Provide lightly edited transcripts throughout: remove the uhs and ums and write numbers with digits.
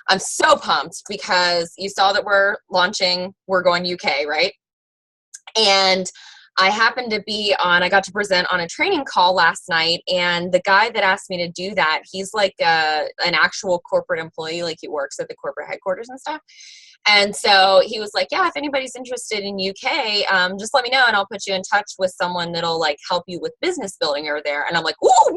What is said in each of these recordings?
I'm so pumped because you saw that we're going UK, right? And I got to present on a training call last night, and the guy that asked me to do that, he's like an actual corporate employee, like he works at the corporate headquarters and stuff. And so he was like, yeah, if anybody's interested in UK, just let me know and I'll put you in touch with someone that'll like help you with business building over there. And I'm like, ooh,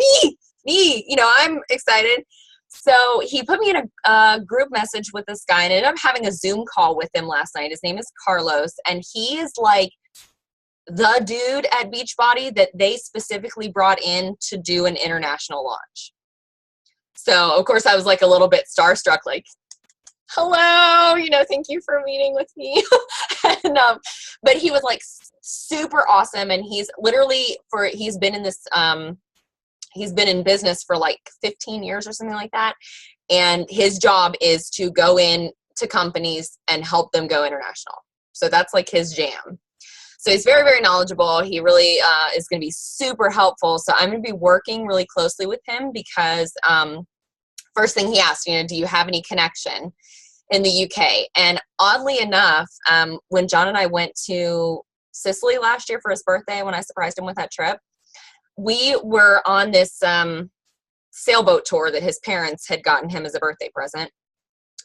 me, I'm excited. So he put me in a group message with this guy and ended up having a Zoom call with him last night. His name is Carlos, and he is like the dude at Beachbody that they specifically brought in to do an international launch. So of course I was like a little bit starstruck, like, hello, thank you for meeting with me. And, but he was like super awesome. And he's been in business for like 15 years or something like that. And his job is to go in to companies and help them go international. So that's like his jam. So he's very, very knowledgeable. He really is going to be super helpful. So I'm going to be working really closely with him because first thing he asked, do you have any connection in the UK? And oddly enough, when John and I went to Sicily last year for his birthday, when I surprised him with that trip, we were on this sailboat tour that his parents had gotten him as a birthday present.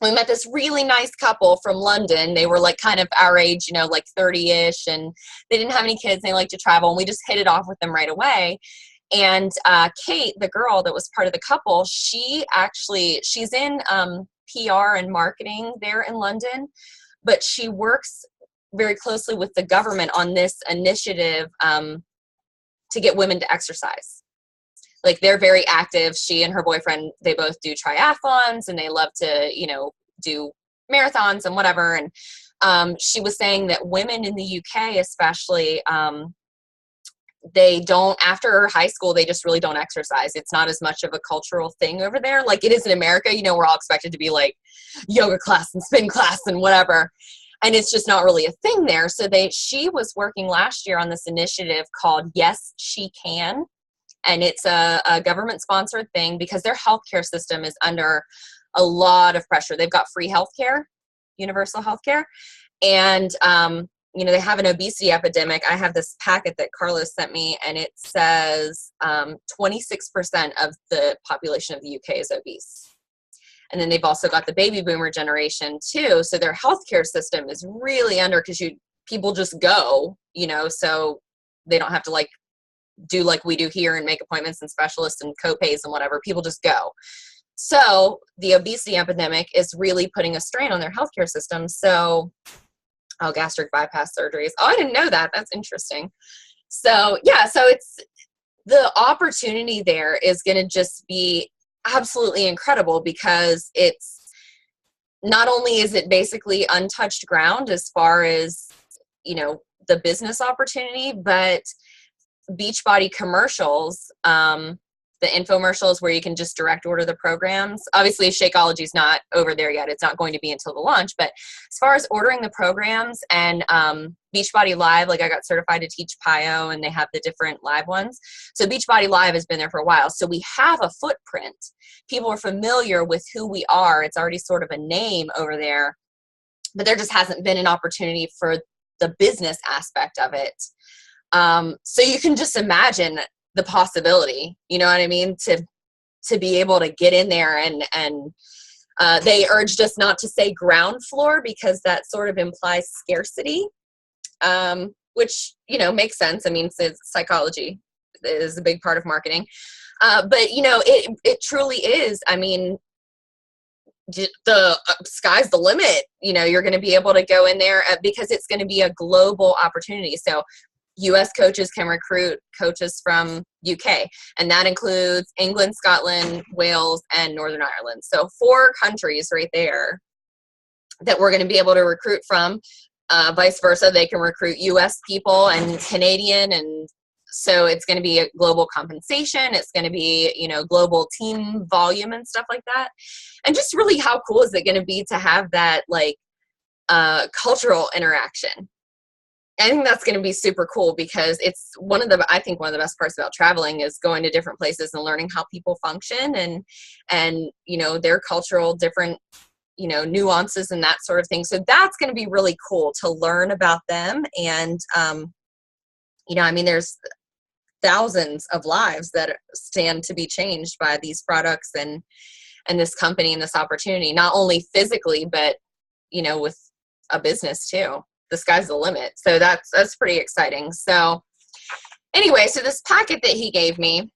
We met this really nice couple from London. They were like kind of our age, like 30-ish, and they didn't have any kids. They liked to travel, and we just hit it off with them right away. And Kate, the girl that was part of the couple, she's in PR and marketing there in London, but she works very closely with the government on this initiative to get women to exercise. Like they're very active. She and her boyfriend, they both do triathlons and they love to, do marathons and whatever. And she was saying that women in the UK, especially, they don't, after high school, they just really don't exercise. It's not as much of a cultural thing over there. Like it is in America, we're all expected to be like yoga class and spin class and whatever. And it's just not really a thing there. So she was working last year on this initiative called Yes, She Can. And it's a government-sponsored thing because their healthcare system is under a lot of pressure. They've got free healthcare, universal healthcare, and they have an obesity epidemic. I have this packet that Carlos sent me, and it says 26% of the population of the UK is obese. And then they've also got the baby boomer generation too. So their healthcare system is really under because people just go, so they don't have to like do like we do here and make appointments and specialists and co-pays and whatever. People just go. So the obesity epidemic is really putting a strain on their healthcare system. So, gastric bypass surgeries. Oh, I didn't know that. That's interesting. So yeah, so it's the opportunity there is going to just be absolutely incredible because it's not only is it basically untouched ground as far as, the business opportunity, but Beachbody commercials, the infomercials where you can just direct order the programs. Obviously, Shakeology is not over there yet. It's not going to be until the launch. But as far as ordering the programs and Beachbody Live, like I got certified to teach PIO and they have the different live ones. So Beachbody Live has been there for a while. So we have a footprint. People are familiar with who we are. It's already sort of a name over there. But there just hasn't been an opportunity for the business aspect of it. So you can just imagine the possibility, you know what I mean, to be able to get in there and they urged us not to say ground floor because that sort of implies scarcity, which, makes sense. I mean, psychology is a big part of marketing. But, it truly is. I mean, the sky's the limit. You're going to be able to go in there because it's going to be a global opportunity. So U.S. coaches can recruit coaches from UK, and that includes England, Scotland, Wales, and Northern Ireland. So 4 countries right there that we're going to be able to recruit from. Vice versa, they can recruit U.S. people and Canadian, and so it's going to be a global compensation. It's going to be, global team volume and stuff like that. And just really how cool is it going to be to have that like cultural interaction? I think that's going to be super cool because it's one of the best parts about traveling is going to different places and learning how people function and their cultural different nuances and that sort of thing. So that's going to be really cool to learn about them. And, there's thousands of lives that stand to be changed by these products and this company and this opportunity, not only physically, but, with a business too. The sky's the limit. So that's pretty exciting. So anyway, so this packet that he gave me,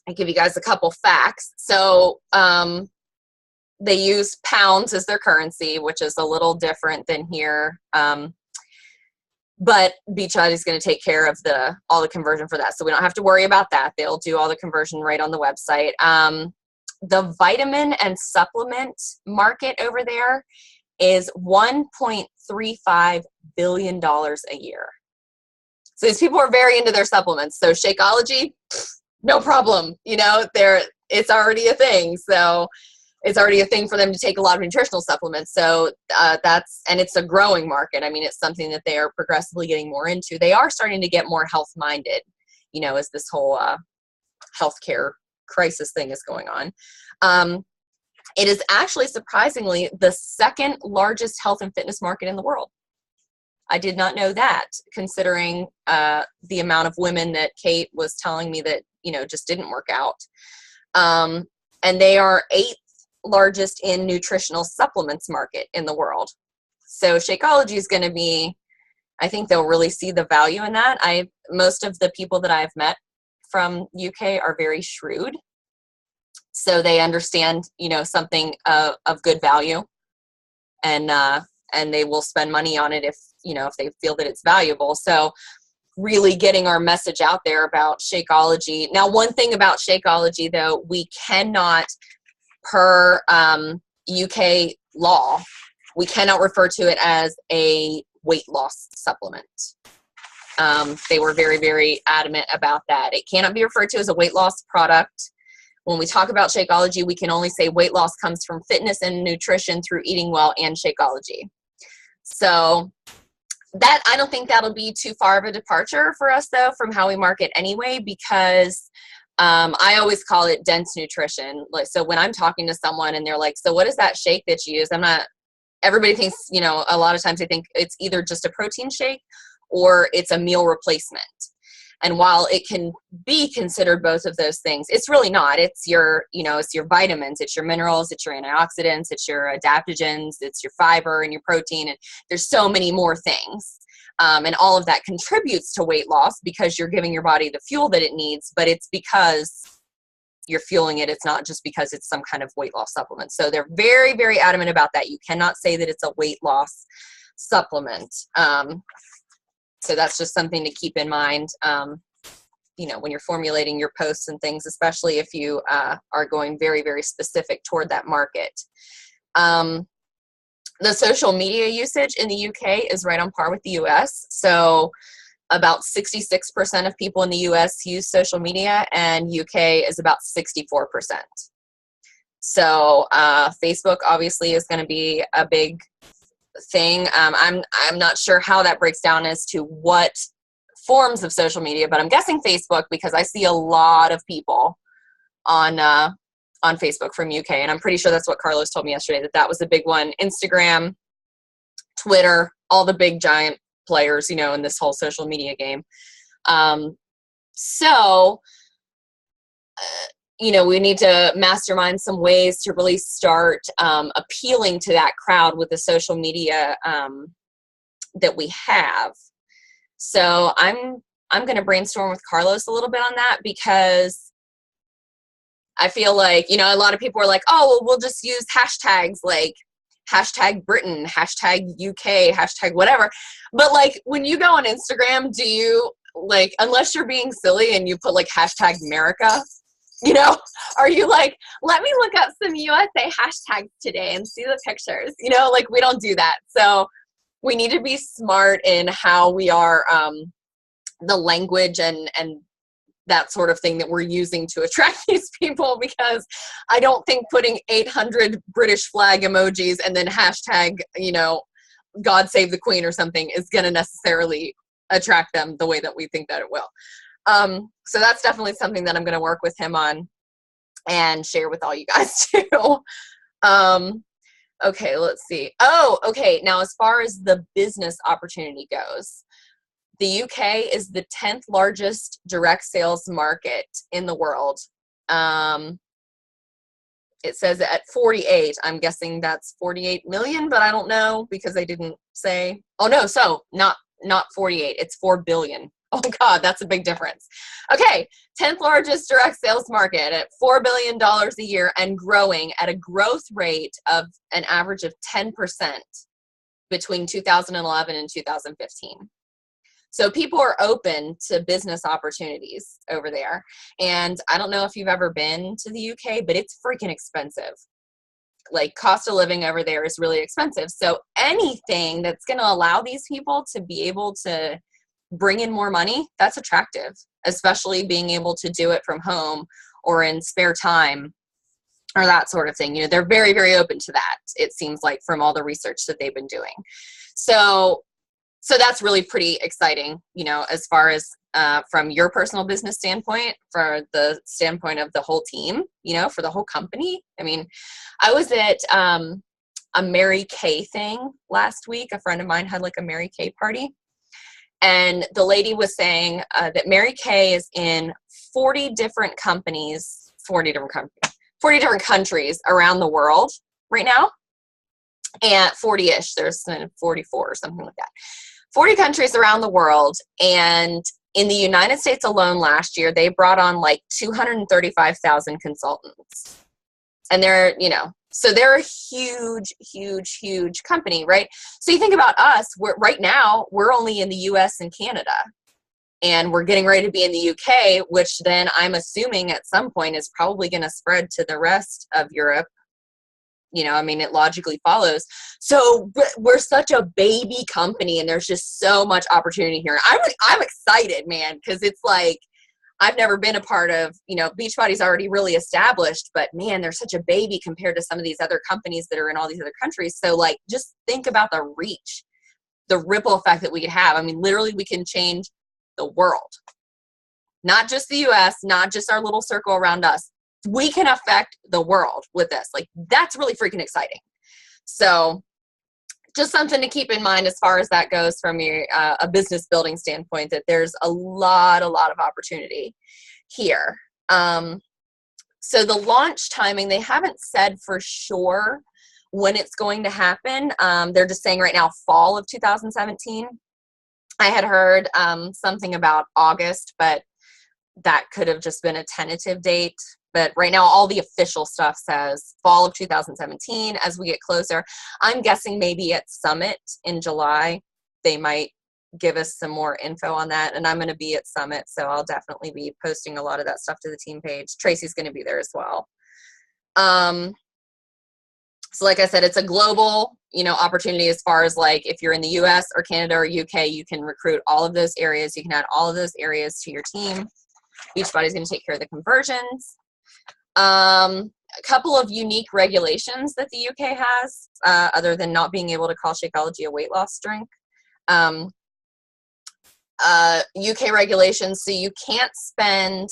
I give you guys a couple facts. So, they use pounds as their currency, which is a little different than here. But Beachbody is going to take care of all the conversion for that. So we don't have to worry about that. They'll do all the conversion right on the website. The vitamin and supplement market over there is $1.35 billion a year. So these people are very into their supplements. So Shakeology, no problem. It's already a thing. So it's already a thing for them to take a lot of nutritional supplements. So and it's a growing market. I mean, it's something that they are progressively getting more into. They are starting to get more health minded, as this whole healthcare crisis thing is going on. It is actually surprisingly the second largest health and fitness market in the world. I did not know that, considering the amount of women that Kate was telling me that, just didn't work out. And they are 8th largest in nutritional supplements market in the world. So Shakeology is going to be, I think they'll really see the value in that. Most of the people that I've met from UK are very shrewd. So they understand, something of good value, and they will spend money on it if they feel that it's valuable. So really getting our message out there about Shakeology. Now, one thing about Shakeology, though, we cannot, per UK law, we cannot refer to it as a weight loss supplement. They were very, very adamant about that. It cannot be referred to as a weight loss product. When we talk about Shakeology, we can only say weight loss comes from fitness and nutrition through eating well and Shakeology. So that, I don't think that'll be too far of a departure for us, though, from how we market anyway, because I always call it dense nutrition. So when I'm talking to someone and they're like, so what is that shake that you use? Everybody thinks, a lot of times they think it's either just a protein shake or it's a meal replacement. And while it can be considered both of those things, it's really not. It's your vitamins, it's your minerals, it's your antioxidants, it's your adaptogens, it's your fiber and your protein. And there's so many more things. And all of that contributes to weight loss because you're giving your body the fuel that it needs, but it's because you're fueling it. It's not just because it's some kind of weight loss supplement. So they're very, very adamant about that. You cannot say that it's a weight loss supplement. So that's just something to keep in mind, when you're formulating your posts and things, especially if you are going very, very specific toward that market. The social media usage in the UK is right on par with the US. So about 66% of people in the US use social media, and UK is about 64%. So Facebook obviously is going to be a big thing. I'm not sure how that breaks down as to what forms of social media, but I'm guessing Facebook, because I see a lot of people on Facebook from UK, and I'm pretty sure that's what Carlos told me yesterday, that was a big one. Instagram, Twitter, all the big giant players, in this whole social media game. We need to mastermind some ways to really start appealing to that crowd with the social media that we have. So I'm going to brainstorm with Carlos a little bit on that, because I feel like, a lot of people are like, oh, well, we'll just use hashtags like #Britain, #UK, whatever. But like, when you go on Instagram, do you, like, unless you're being silly and you put like #America, are you like, let me look up some USA hashtags today and see the pictures? Like, we don't do that. So we need to be smart in how we are, the language and that sort of thing that we're using to attract these people, because I don't think putting 800 British flag emojis and then God save the Queen or something is going to necessarily attract them the way that we think that it will. So that's definitely something that I'm going to work with him on and share with all you guys too. Okay, let's see. Oh, okay. Now, as far as the business opportunity goes, the UK is the 10th largest direct sales market in the world. Um, it says at 48. I'm guessing that's 48 million, but I don't know because they didn't say. Oh no, so not 48. It's 4 billion. Oh God, that's a big difference. Okay, 10th largest direct sales market at $4 billion a year and growing at a growth rate of an average of 10% between 2011 and 2015. So people are open to business opportunities over there. And I don't know if you've ever been to the UK, but it's freaking expensive. Like cost of living over there is really expensive. So anything that's going to allow these people to be able to bring in more money, that's attractive, especially being able to do it from home or in spare time or that sort of thing. You know, they're very, very open to that, it seems like, from all the research that they've been doing. So that's really pretty exciting, you know, as far as from your personal business standpoint, for the standpoint of the whole team, you know, for the whole company. I mean, I was at a Mary Kay thing last week. A friend of mine had like a Mary Kay party. And the lady was saying that Mary Kay is in 40 different companies, 40 different countries around the world right now. And 40-ish, there's 44 or something like that. 40 countries around the world. And in the United States alone last year, they brought on like 235,000 consultants. And they're, you know, so they're a huge, huge, huge company, right? So you think about us, right now, we're only in the US and Canada. And we're getting ready to be in the UK, which then I'm assuming at some point is probably going to spread to the rest of Europe. You know, I mean, it logically follows. So we're such a baby company, and there's just so much opportunity here. I'm excited, man, because it's like I've never been a part of, you know, Beachbody's already really established, but man, they're such a baby compared to some of these other companies that are in all these other countries. So like, just think about the reach, the ripple effect that we could have. I mean, literally, we can change the world, not just the US, not just our little circle around us. We can affect the world with this. Like, that's really freaking exciting. So just something to keep in mind as far as that goes from your a business building standpoint, that there's a lot of opportunity here. So the launch timing, they haven't said for sure when it's going to happen. They're just saying right now, fall of 2017. I had heard something about August, but that could have just been a tentative date. But right now, all the official stuff says fall of 2017. As we get closer, I'm guessing maybe at Summit in July, they might give us some more info on that. And I'm going to be at Summit, so I'll definitely be posting a lot of that stuff to the team page. Tracy's going to be there as well. So like I said, it's a global, you know, opportunity as far as like if you're in the US or Canada or UK, you can recruit all of those areas. You can add all of those areas to your team. Beachbody is going to take care of the conversions. A couple of unique regulations that the UK has, other than not being able to call Shakeology a weight loss drink. UK regulations, so you can't spend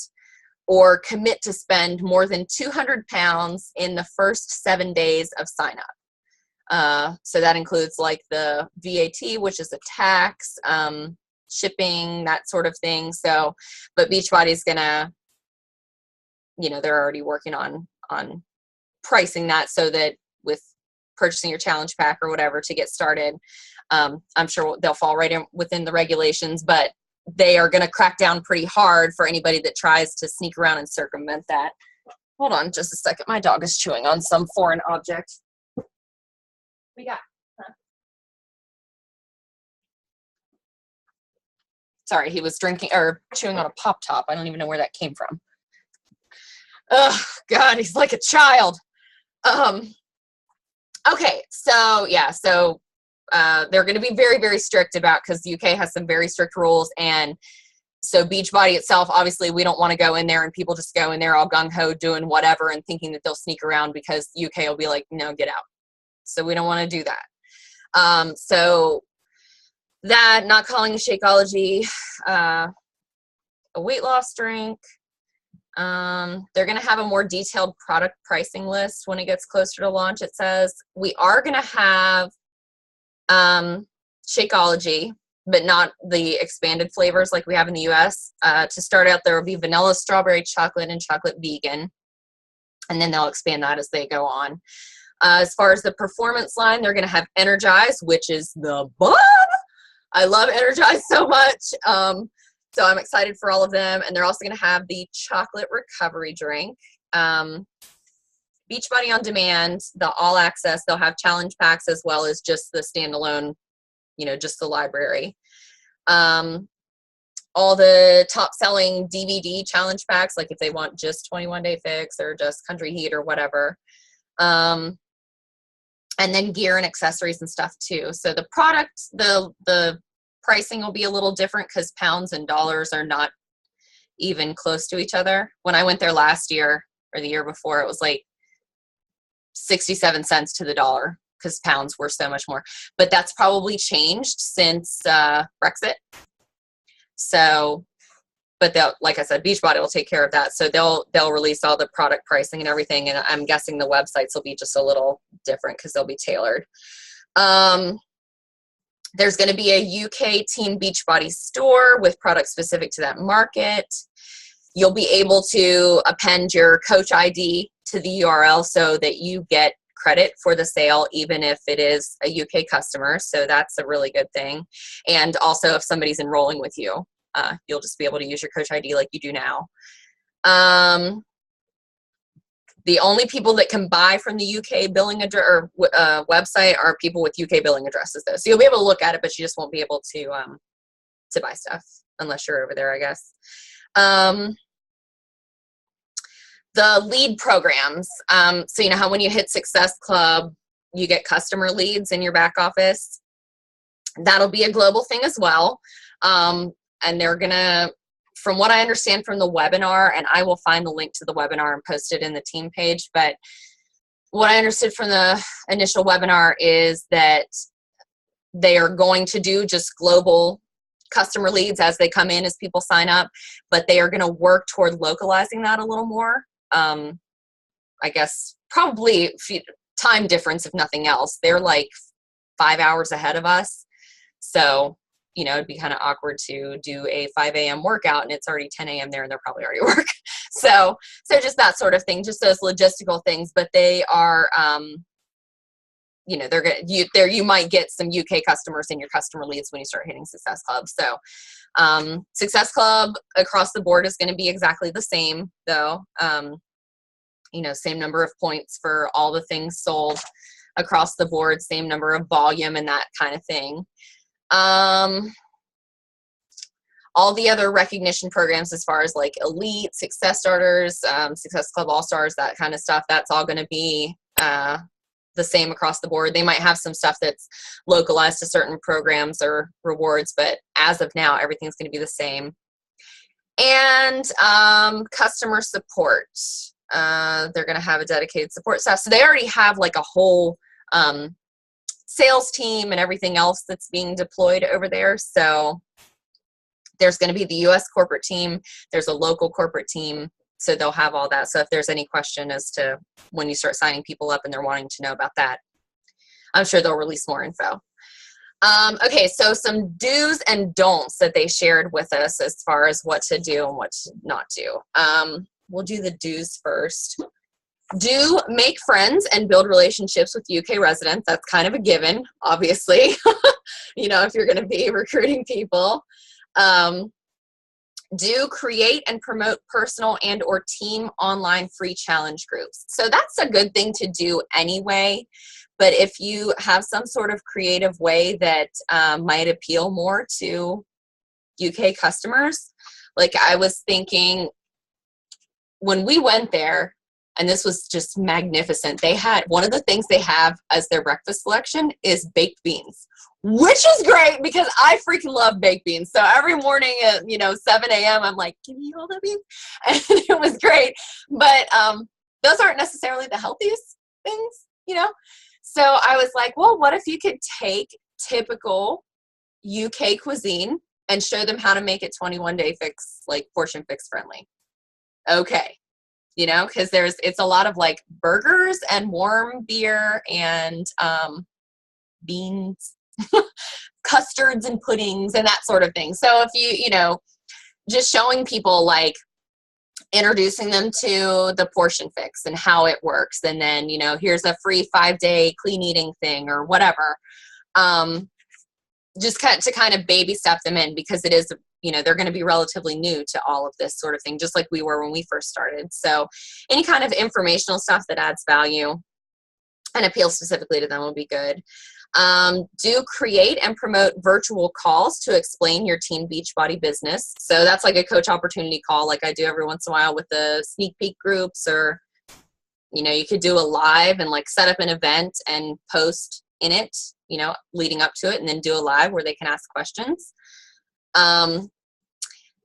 or commit to spend more than 200 pounds in the first 7 days of sign up. So that includes like the VAT, which is a tax, shipping, that sort of thing. So, but Beachbody's gonna, you know, they're already working on pricing that so that with purchasing your challenge pack or whatever to get started, I'm sure they'll fall right in within the regulations, but they are going to crack down pretty hard for anybody that tries to sneak around and circumvent that. Hold on just a second. My dog is chewing on some foreign object. We got, sorry, he was drinking or chewing on a Pop Top. I don't even know where that came from. Oh God, he's like a child. Okay, so yeah, so they're going to be very, very strict about, because the UK has some very strict rules, and so Beachbody itself, obviously, we don't want to go in there and people just go in there all gung-ho doing whatever and thinking that they'll sneak around, because UK will be like, no, get out. So we don't want to do that. So that, not calling Shakeology a weight loss drink. They're going to have a more detailed product pricing list when it gets closer to launch. It says we are going to have Shakeology, but not the expanded flavors like we have in the US. To start out, there will be vanilla, strawberry, chocolate, and chocolate vegan. And then they'll expand that as they go on. As far as the performance line, they're going to have Energize, which is the bomb. I love Energize so much. So I'm excited for all of them. And they're also going to have the chocolate recovery drink. Beachbody On Demand, the all access, they'll have challenge packs as well as just the standalone, just the library. All the top selling DVD challenge packs, like if they want just 21 Day Fix or just Country Heat or whatever. And then gear and accessories and stuff too. So the product, the pricing will be a little different because pounds and dollars are not even close to each other. When I went there last year or the year before, it was like 67 cents to the dollar because pounds were so much more. But that's probably changed since Brexit. So, but like I said, Beachbody will take care of that. So they'll release all the product pricing and everything. And I'm guessing the websites will be just a little different because they'll be tailored. There's going to be a UK Team Beachbody store with products specific to that market. You'll be able to append your Coach ID to the URL so that you get credit for the sale, even if it is a UK customer. So that's a really good thing. And also if somebody's enrolling with you, you'll just be able to use your Coach ID like you do now. The only people that can buy from the UK billing address or website are people with UK billing addresses, though. So you'll be able to look at it, but you just won't be able to buy stuff unless you're over there, I guess. The lead programs. So how when you hit Success Club, you get customer leads in your back office. That'll be a global thing as well. And they're gonna, from what I understand from the webinar, and I will find the link to the webinar and post it in the team page, but what I understood from the initial webinar is that they are going to do just global customer leads as they come in, as people sign up, but they are going to work toward localizing that a little more. I guess probably time difference, if nothing else. They're like 5 hours ahead of us. So, it'd be kind of awkward to do a 5 a.m. workout and it's already 10 a.m. there and they're probably already at work. So just that sort of thing, just those logistical things, but they are, they're going to, you might get some UK customers in your customer leads when you start hitting Success Club. So, Success Club across the board is going to be exactly the same though. Same number of points for all the things sold across the board, same number of volume and that kind of thing. All the other recognition programs as far as like Elite, Success Starters, Success Club All-Stars, that kind of stuff, that's all going to be the same across the board. They might have some stuff that's localized to certain programs or rewards, but as of now, everything's going to be the same. And customer support. They're going to have a dedicated support staff. So they already have like a whole sales team and everything else that's being deployed over there. So there's going to be the US corporate team. There's a local corporate team. So they'll have all that. So if there's any question as to when you start signing people up and they're wanting to know about that, I'm sure they'll release more info. Okay, so some do's and don'ts that they shared with us as far as what to do and what to not do. We'll do the do's first. Do make friends and build relationships with UK residents. That's kind of a given, obviously, if you're going to be recruiting people. Do create and promote personal and or team online free challenge groups. So that's a good thing to do anyway. But if you have some sort of creative way that might appeal more to UK customers, like I was thinking when we went there, and this was just magnificent. They had, one of the things they have as their breakfast selection is baked beans, which is great because I freaking love baked beans. So every morning at, 7 a.m., I'm like, give me all the beans. And it was great. But those aren't necessarily the healthiest things, So I was like, well, what if you could take typical UK cuisine and show them how to make it 21 Day Fix, like portion fix friendly? Okay. You know, because it's a lot of like burgers and warm beer and beans, custards and puddings and that sort of thing. So if you know, just showing people, like introducing them to the Portion Fix and how it works. And then, you know, here's a free 5-day clean eating thing or whatever. Just to kind of baby step them in, because it is, you know, they're going to be relatively new to all of this sort of thing, just like we were when we first started. So any kind of informational stuff that adds value and appeals specifically to them will be good. Do create and promote virtual calls to explain your Team Beachbody business. So that's like a coach opportunity call, like I do every once in a while with the sneak peek groups, or, you know, you could do a live and like set up an event and post in it, you know, leading up to it, and then do a live where they can ask questions.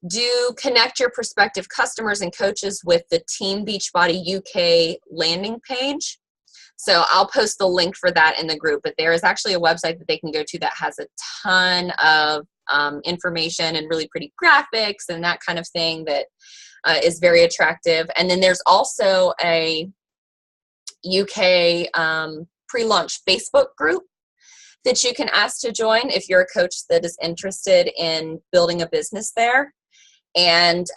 Do connect your prospective customers and coaches with the Team Beachbody UK landing page. So I'll post the link for that in the group, but there is actually a website that they can go to that has a ton of information and really pretty graphics and that kind of thing that is very attractive. And then there's also a UK pre-launch Facebook group that you can ask to join if you're a coach that is interested in building a business there. And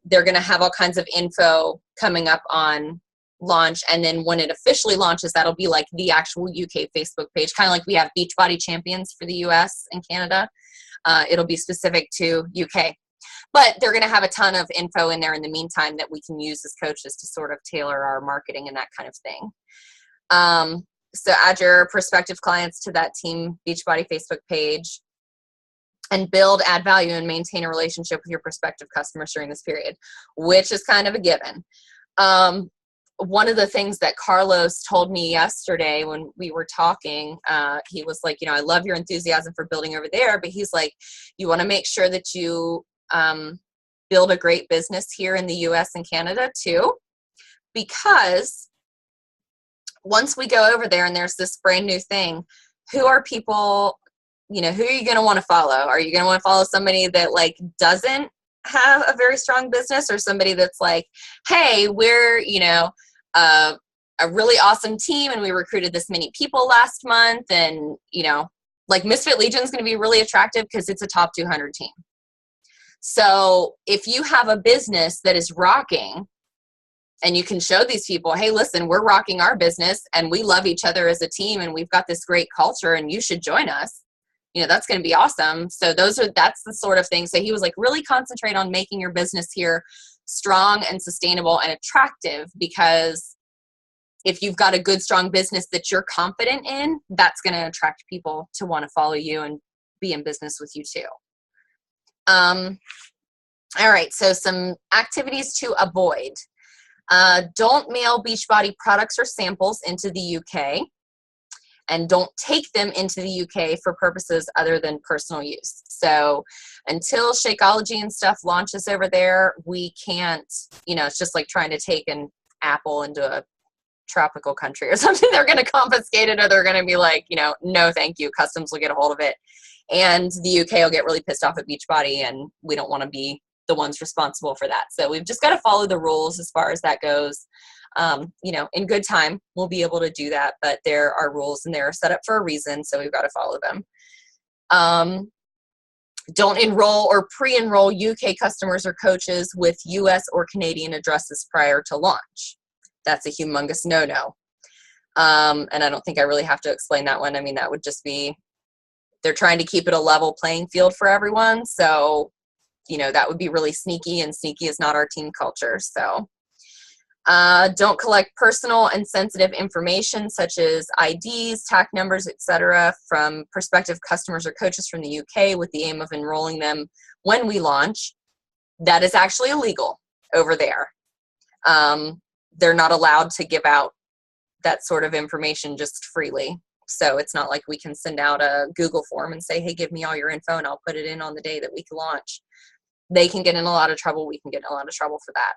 they're going to have all kinds of info coming up on launch. And then when it officially launches, that'll be like the actual UK Facebook page, kind of like we have Beachbody Champions for the US and Canada. It'll be specific to UK. But they're going to have a ton of info in there in the meantime that we can use as coaches to sort of tailor our marketing and that kind of thing. So add your prospective clients to that Team Beachbody Facebook page, and build, add value, and maintain a relationship with your prospective customers during this period, which is kind of a given. One of the things that Carlos told me yesterday when we were talking, he was like, you know, I love your enthusiasm for building over there, but he's like, you want to make sure that you build a great business here in the US and Canada too, because once we go over there and there's this brand new thing, who are people, you know, who are you going to want to follow? Are you going to want to follow somebody that like doesn't have a very strong business, or somebody that's like, hey, we're, you know, a really awesome team and we recruited this many people last month, and, you know, like Misfit Legion is going to be really attractive because it's a top 200 team. So if you have a business that is rocking, and you can show these people, hey, listen, we're rocking our business and we love each other as a team and we've got this great culture and you should join us, you know, that's going to be awesome. So that's the sort of thing. So he was like, really concentrate on making your business here strong and sustainable and attractive, because if you've got a good, strong business that you're confident in, that's going to attract people to want to follow you and be in business with you too. All right. So some activities to avoid. Don't mail Beachbody products or samples into the UK, and don't take them into the UK for purposes other than personal use. So until Shakeology and stuff launches over there, we can't, you know, it's just like trying to take an apple into a tropical country or something. They're going to confiscate it, or they're going to be like, you know, no, thank you. Customs will get a hold of it. And the UK will get really pissed off at Beachbody, and we don't want to be the ones responsible for that. So we've just got to follow the rules as far as that goes. You know, in good time, we'll be able to do that, but there are rules and they're set up for a reason. So we've got to follow them. Don't enroll or pre-enroll UK customers or coaches with US or Canadian addresses prior to launch. That's a humongous no-no. And I don't think I really have to explain that one. I mean, that would just be, they're trying to keep it a level playing field for everyone. So, you know, that would be really sneaky, and sneaky is not our team culture. So don't collect personal and sensitive information such as IDs, TAC numbers, etc. from prospective customers or coaches from the UK with the aim of enrolling them when we launch. That is actually illegal over there. They're not allowed to give out that sort of information just freely. So it's not like we can send out a Google form and say, hey, give me all your info and I'll put it in on the day that we launch. They can get in a lot of trouble. We can get in a lot of trouble for that.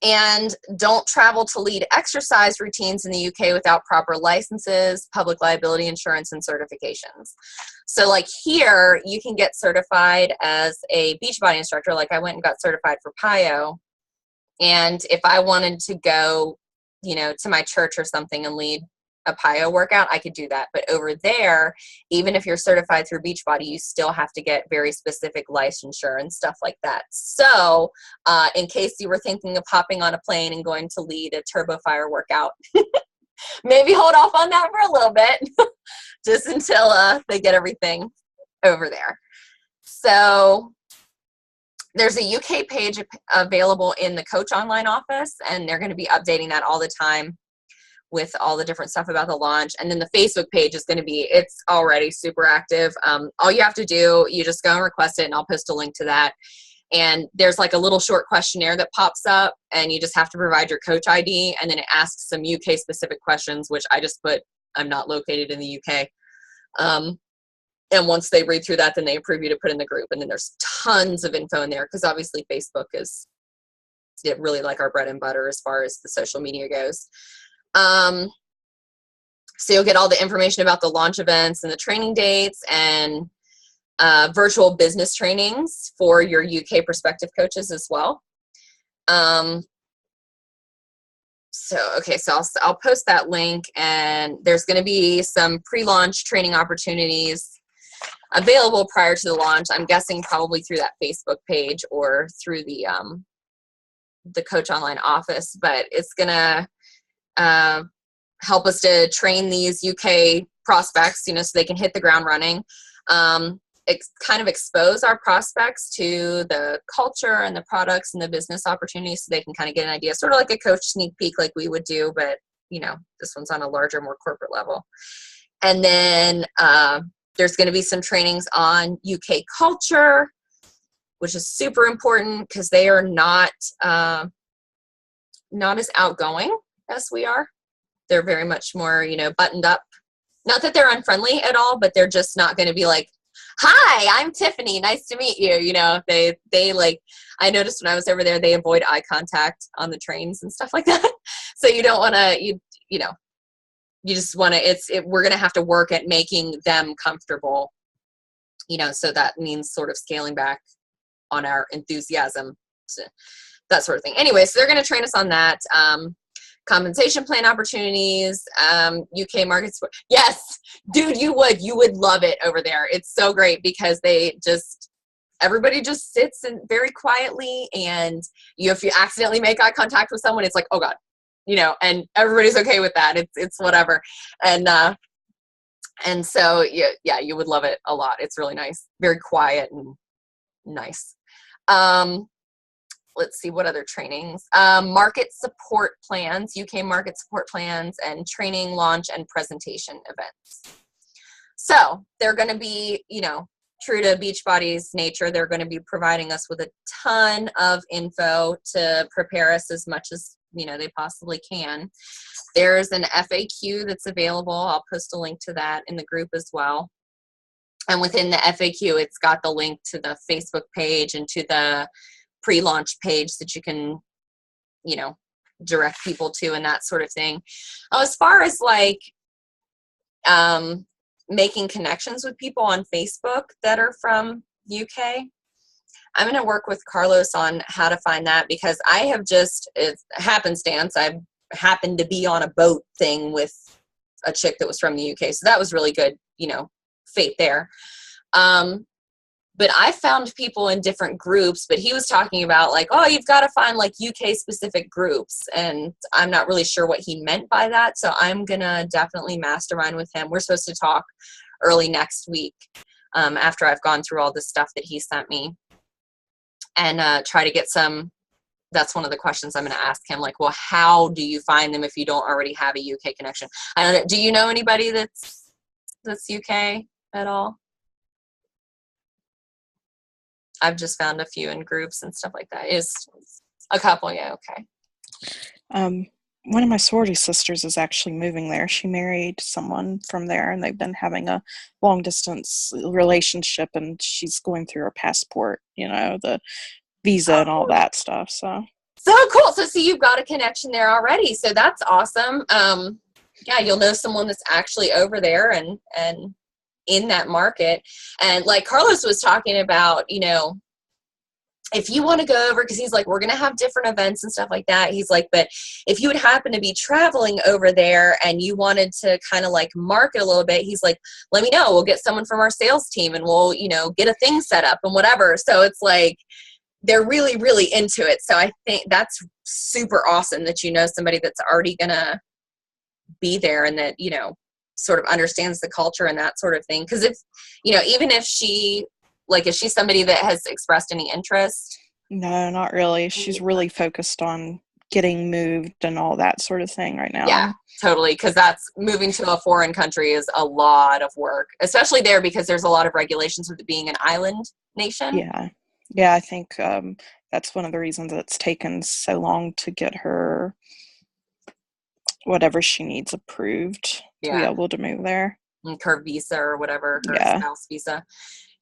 And don't travel to lead exercise routines in the UK without proper licenses, public liability insurance, and certifications. So like here, you can get certified as a Beachbody instructor. Like I went and got certified for PiYo. And if I wanted to go, to my church or something and lead a PiYo workout, I could do that. But over there, even if you're certified through Beachbody, you still have to get very specific licensure and stuff like that. So in case you were thinking of hopping on a plane and going to lead a Turbo Fire workout, maybe hold off on that for a little bit, just until they get everything over there. So there's a UK page available in the Coach Online office, and they're going to be updating that all the time with all the different stuff about the launch. And then the Facebook page is going to be, it's already super active. All you have to do, you just go and request it, and I'll post a link to that. And there's like a little short questionnaire that pops up, and you just have to provide your coach ID, and then it asks some UK specific questions, which I just put, I'm not located in the UK. And once they read through that, then they approve you to put in the group. And then there's tons of info in there, because obviously Facebook is really like our bread and butter as far as the social media goes. So you'll get all the information about the launch events and the training dates, and virtual business trainings for your UK prospective coaches as well. So I'll post that link, and there's going to be some pre-launch training opportunities available prior to the launch. I'm guessing probably through that Facebook page or through the Coach Online office, but it's going to help us to train these UK prospects, so they can hit the ground running. Kind of expose our prospects to the culture and the products and the business opportunities, so they can kind of get an idea, sort of like a coach sneak peek like we would do, but this one's on a larger, more corporate level. And then there's going to be some trainings on UK culture, which is super important because they are not as outgoing as we are. They're very much more, buttoned up. Not that they're unfriendly at all, but they're just not going to be like, "Hi, I'm Tiffany. Nice to meet you." They like, I noticed when I was over there, they avoid eye contact on the trains and stuff like that. So you don't want to, you just want to, we're going to have to work at making them comfortable, so that means sort of scaling back on our enthusiasm, so that sort of thing. Anyway, so they're going to train us on that. Compensation plan opportunities, UK markets. Yes, dude, you would love it over there. It's so great because everybody just sits and very quietly, and if you accidentally make eye contact with someone, it's like, oh God, and everybody's okay with that. It's whatever. And so yeah, you would love it a lot. It's really nice, very quiet and nice. Let's see what other trainings. Market support plans, UK market support plans, and training, launch, and presentation events. So they're going to be, true to Beachbody's nature, they're going to be providing us with a ton of info to prepare us as much as, they possibly can. There's an FAQ that's available. I'll post a link to that in the group as well. And within the FAQ, it's got the link to the Facebook page and to the pre-launch page that you can, direct people to and that sort of thing. As far as like making connections with people on Facebook that are from UK, I'm going to work with Carlos on how to find that, because I have it's happenstance, I happened to be on a boat thing with a chick that was from the UK. So that was really good, fate there. But I found people in different groups, but he was talking about like, oh, you've got to find like UK specific groups. And I'm not really sure what he meant by that. So I'm going to definitely mastermind with him. We're supposed to talk early next week after I've gone through all the stuff that he sent me, and try to get that's one of the questions I'm going to ask him. Like, well, how do you find them if you don't already have a UK connection? I don't know. Do you know anybody that's UK at all? I've just found a few in groups and stuff like that. Is a couple, yeah, okay. One of my sorority sisters is actually moving there. She married someone from there, and they've been having a long-distance relationship, and she's going through her passport, the visa and all that stuff. So So cool. So see, you've got a connection there already. So that's awesome. Yeah, you'll know someone that's actually over there and in that market. And like Carlos was talking about, you know, if you want to go over, because he's like, we're going to have different events and stuff like that. He's like, but if you would happen to be traveling over there and you wanted to kind of like market a little bit, he's like, let me know. We'll get someone from our sales team and we'll, you know, get a thing set up and whatever. So it's like, they're really, really into it. So I think that's super awesome that you know somebody that's already going to be there and that, you know, sort of understands the culture and that sort of thing. Because if, you know, even if she, like, is she somebody that has expressed any interest? No, not really. She's really focused on getting moved and all that sort of thing right now. Yeah, totally. Because that's moving to a foreign country is a lot of work, especially there because there's a lot of regulations with it being an island nation. Yeah. Yeah, I think that's one of the reasons it's taken so long to get her whatever she needs approved to be able to move there. Her visa or whatever, her Yeah. spouse visa.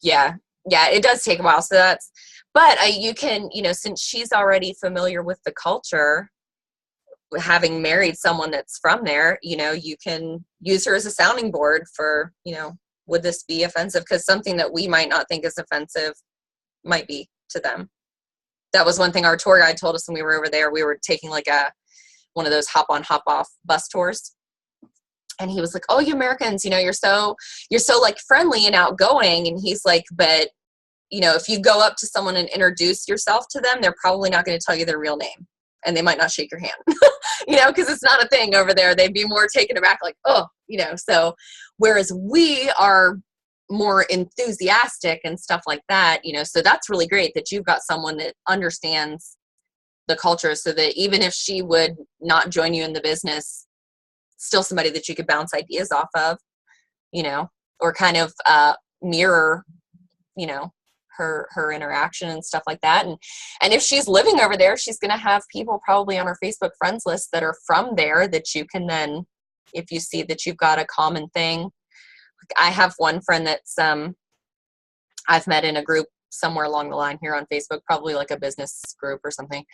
Yeah. Yeah, it does take a while. So that's, but you can, you know, since she's already familiar with the culture, having married someone that's from there, you know, you can use her as a sounding board for, you know, would this be offensive? Because something that we might not think is offensive might be to them. That was one thing our tour guide told us when we were over there. We were taking like one of those hop on, hop off bus tours. And he was like, oh, you Americans, you know, you're so like friendly and outgoing. And he's like, but, you know, if you go up to someone and introduce yourself to them, they're probably not going to tell you their real name. And they might not shake your hand, you know, because it's not a thing over there. They'd be more taken aback, like, oh, you know. So whereas we are more enthusiastic and stuff like that, you know, so that's really great that you've got someone that understands the culture so that even if she would not join you in the business, still somebody that you could bounce ideas off of, you know, or kind of mirror, you know, her interaction and stuff like that. And if she's living over there, she's going to have people probably on her Facebook friends list that are from there that you can then, if you see that you've got a common thing. Like I have one friend that's I've met in a group somewhere along the line here on Facebook, probably like a business group or something.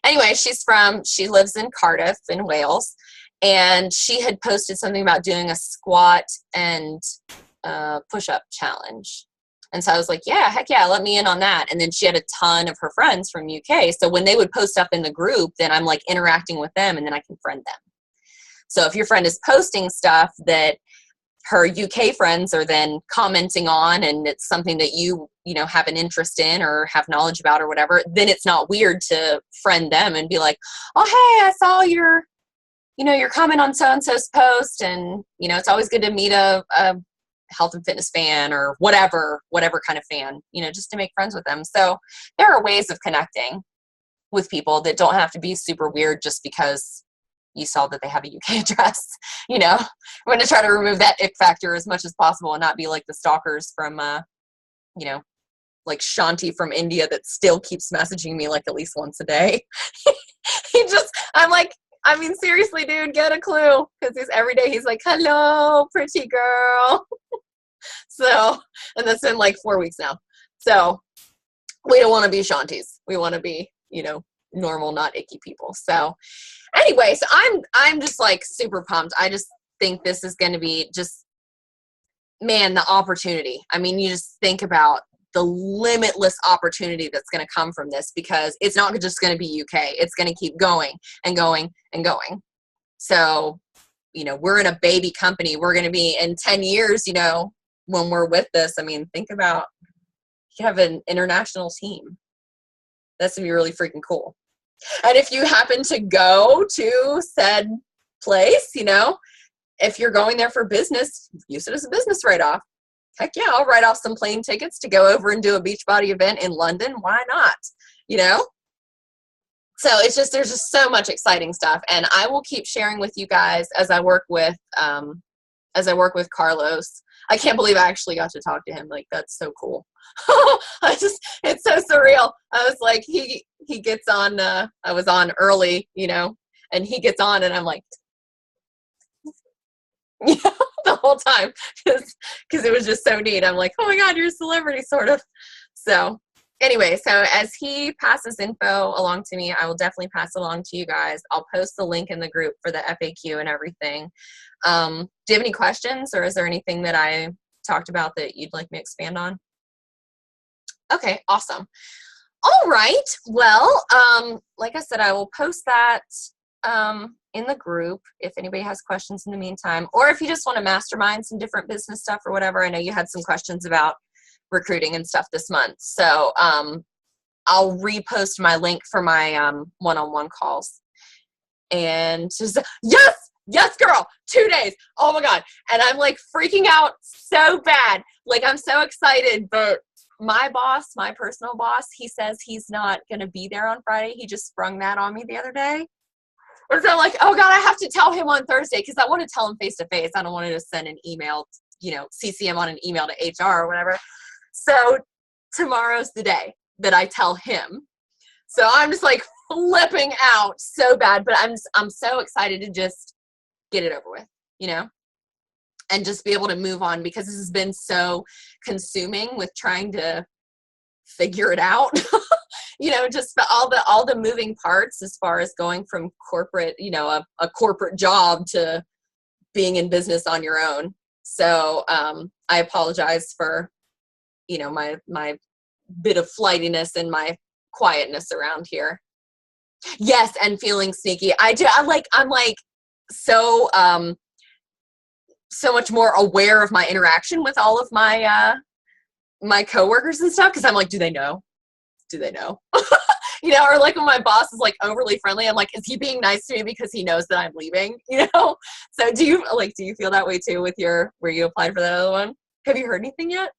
Anyway, she lives in Cardiff in Wales, and she had posted something about doing a squat and push-up challenge. And so I was like, yeah, heck yeah, let me in on that. And then she had a ton of her friends from UK. So when they would post stuff in the group, then I'm like interacting with them and then I can friend them. So if your friend is posting stuff that her UK friends are then commenting on and it's something that you know, have an interest in or have knowledge about or whatever, then it's not weird to friend them and be like, oh, hey, I saw your comment on so-and-so's post. And, you know, it's always good to meet a health and fitness fan or whatever kind of fan, you know, just to make friends with them. So there are ways of connecting with people that don't have to be super weird just because you saw that they have a UK address. You know, I'm going to try to remove that ick factor as much as possible and not be like the stalkers from, you know, like Shanti from India that still keeps messaging me like at least once a day. I'm like, I mean, seriously, dude, get a clue. Because every day he's like, hello, pretty girl. So, and that's been like 4 weeks now. So we don't want to be Shantis. We want to be, you know, normal, not icky people. So anyway, so I'm just like super pumped. I just think this is going to be just, man, the opportunity. I mean, you just think about the limitless opportunity that's going to come from this, because it's not just going to be UK. It's going to keep going and going and going. So, you know, we're in a baby company. We're going to be in 10 years, you know, when we're with this. I mean, think about, you have an international team. That's going to be really freaking cool. And if you happen to go to said place, you know, if you're going there for business, use it as a business write-off. Heck yeah, I'll write off some plane tickets to go over and do a Beachbody event in London. Why not? You know? So it's just, there's just so much exciting stuff. And I will keep sharing with you guys as I work with Carlos. I can't believe I actually got to talk to him. Like, that's so cool. It's so surreal. I was like, he gets on, I was on early, you know, and he gets on and I'm like, you know, the whole time, because it was just so neat. I'm like, oh my God, you're a celebrity, sort of. So anyway, so as he passes info along to me, I will definitely pass it along to you guys. I'll post the link in the group for the FAQ and everything. Do you have any questions, or is there anything that I talked about that you'd like me to expand on? Okay, awesome. All right. Well, like I said, I will post that in the group if anybody has questions in the meantime, or if you just want to mastermind some different business stuff or whatever. I know you had some questions about recruiting and stuff this month. So I'll repost my link for my one-on-one calls. And just, yes, girl, 2 days. Oh my God. And I'm like freaking out so bad. Like, I'm so excited, but my boss, my personal boss, he says he's not going to be there on Friday. He just sprung that on me the other day. And so I'm like, oh God, I have to tell him on Thursday, because I want to tell him face to face. I don't want to just send an email, CC him on an email to HR or whatever. So tomorrow's the day that I tell him. So I'm just like flipping out so bad, but I'm so excited to just get it over with, and just be able to move on, because this has been so consuming with trying to figure it out. Just all the moving parts as far as going from corporate, a corporate job to being in business on your own. So I apologize for, my bit of flightiness and my quietness around here. Yes, and feeling sneaky. I'm like so much more aware of my interaction with all of my my coworkers and stuff, because I'm like, do they know? Or like when my boss is like overly friendly, I'm like, is he being nice to me because he knows that I'm leaving? So do you feel that way too with where you applied for that other one? Have you heard anything yet?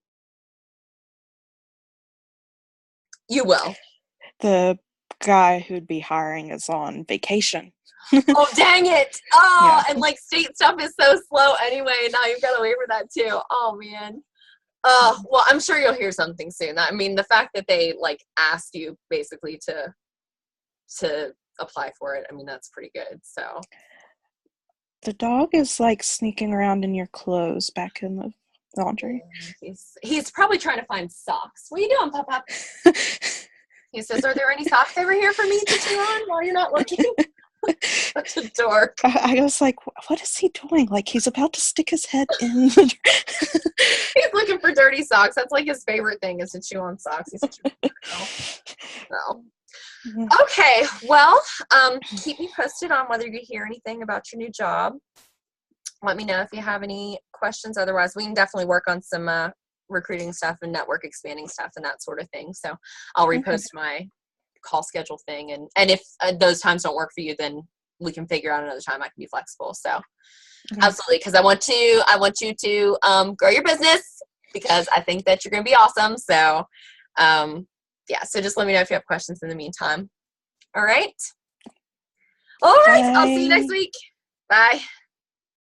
You will. The guy who'd be hiring is on vacation. Oh, dang it. Oh, Yeah. And like state stuff is so slow anyway. Now you've got to wait for that too. Oh man. Well, I'm sure you'll hear something soon. I mean, the fact that they like asked you basically to apply for it, I mean, that's pretty good. So The dog is like sneaking around in your clothes back in the laundry. he's probably trying to find socks. What are you doing, Pop? He says, "Are there any socks over here for me to chew on while you're not looking?" Such a dork. I was like, what is he doing? Like, he's about to stick his head in the... He's looking for dirty socks. That's like his favorite thing, is to chew on socks. He's such a girl. So. Okay, well, keep me posted on whether you hear anything about your new job. Let me know if you have any questions. Otherwise, we can definitely work on some recruiting stuff and network expanding stuff and that sort of thing. So I'll repost my call schedule thing, and if those times don't work for you, then we can figure out another time. I can be flexible. So absolutely, because I want you to grow your business, because I think that you're going to be awesome. So so just let me know if you have questions in the meantime. All right. I'll see you next week. Bye.